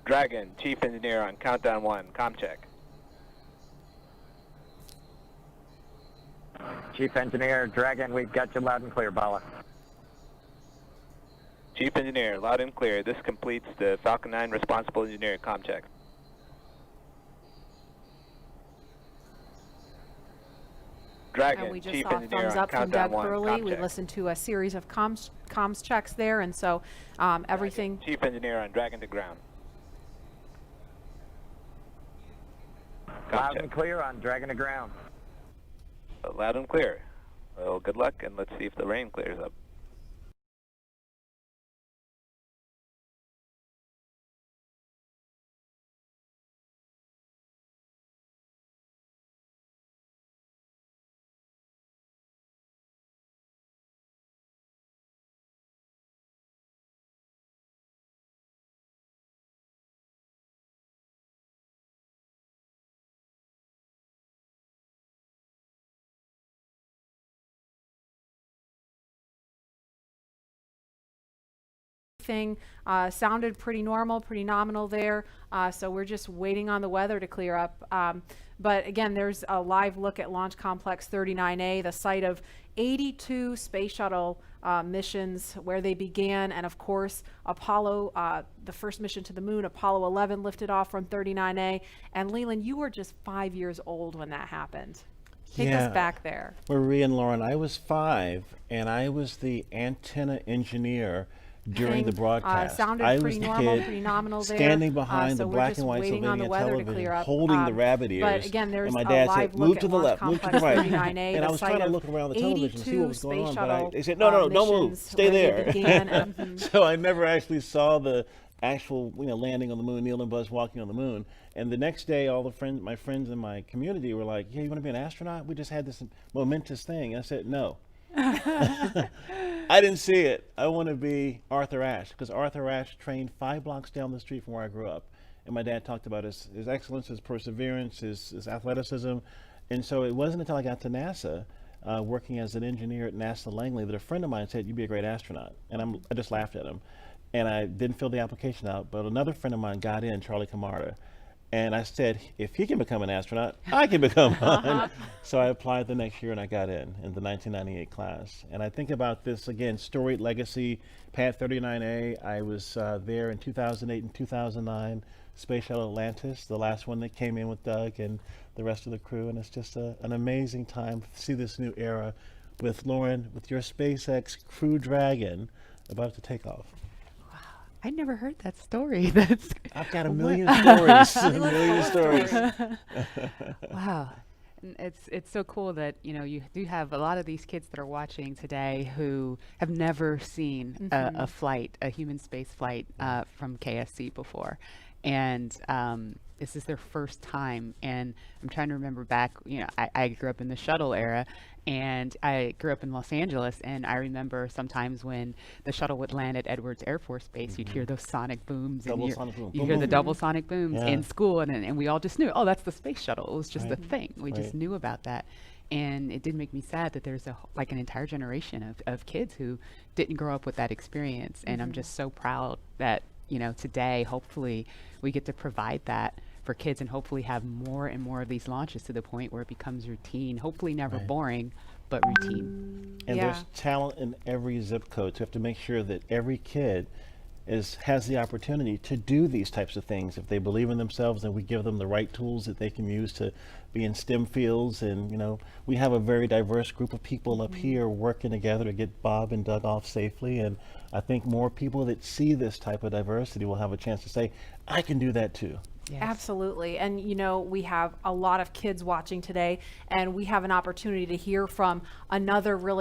Dragon, Chief Engineer on countdown 1, comm check. Chief Engineer, Dragon, we've got you loud and clear, Bala. Chief Engineer, loud and clear. This completes the Falcon 9 responsible engineer comm check. Dragon, And we just Chief saw Engineer thumbs on up from countdown Doug 1, Burley. comm We check. listened to a series of comms checks there, and so everything. Chief Engineer on Dragon to ground. Loud and clear on Dragon to ground. Loud and clear. Well, good luck, and let's see if the rain clears up. Everything sounded pretty normal, pretty nominal there. So we're just waiting on the weather to clear up. But again, there's a live look at Launch Complex 39A, the site of 82 space shuttle missions where they began. And of course, Apollo, the first mission to the moon, Apollo 11 lifted off from 39A. And Leland, you were just 5 years old when that happened. Take us back there. Marie and Lauren, I was 5, and I was the antenna engineer during the broadcast. Sounded I pretty was the normal, kid pretty nominal there. standing behind So the we're black just and white waiting on the Sylvania weather to television, clear up. holding the rabbit ears. But again, there's and my a dad live said, look move at to the Launch left, move to the Complex right. 39A, And I the was site trying to of look around the television to see what was 82 going on, space but shuttle they said, no, don't move, missions stay where they there. began. So I never actually saw the actual landing on the moon, Neil and Buzz walking on the moon. And the next day, all my friends in my community were like, yeah, you want to be an astronaut? We just had this momentous thing. I said, no. I didn't see it. I want to be Arthur Ashe, because Arthur Ashe trained 5 blocks down the street from where I grew up. And my dad talked about his excellence, his perseverance, his athleticism. And so it wasn't until I got to NASA, working as an engineer at NASA Langley, that a friend of mine said, you'd be a great astronaut. And I just laughed at him. And I didn't fill the application out, but another friend of mine got in, Charlie Camarda. And I said, if he can become an astronaut, I can become one. So I applied the next year and I got in the 1998 class. And I think about this, again, storied legacy, Pad 39A. I was there in 2008 and 2009, Space Shuttle Atlantis, the last one that came in with Doug and the rest of the crew. And it's just an amazing time to see this new era with Lauren, with your SpaceX Crew Dragon about to take off. I never heard that story. That's I've got a million stories. A We look million forward stories. to wow. And it's so cool that you do have a lot of these kids that are watching today who have never seen a flight, a human space flight from KSC before, and this is their first time. And I'm trying to remember back. I grew up in the shuttle era, and I grew up in Los Angeles, and I remember sometimes when the shuttle would land at Edwards Air Force Base, you'd hear those sonic booms, Double and sonic boom. you Boom, hear the boom. double sonic booms Yeah. in school, and we all just knew, oh, that's the space shuttle. It was just a Right. thing. We just Right. knew about that. And it did make me sad that there's an entire generation of kids who didn't grow up with that experience. And I'm just so proud that, today, hopefully we get to provide that for kids and hopefully have more and more of these launches to the point where it becomes routine, hopefully never Right. boring, but routine. And Yeah. there's talent in every zip code. So you have to make sure that every kid has the opportunity to do these types of things. If they believe in themselves, and we give them the right tools that they can use to be in STEM fields. And we have a very diverse group of people up here working together to get Bob and Doug off safely. And I think more people that see this type of diversity will have a chance to say, I can do that too. Yes. Absolutely. And we have a lot of kids watching today, and we have an opportunity to hear from another really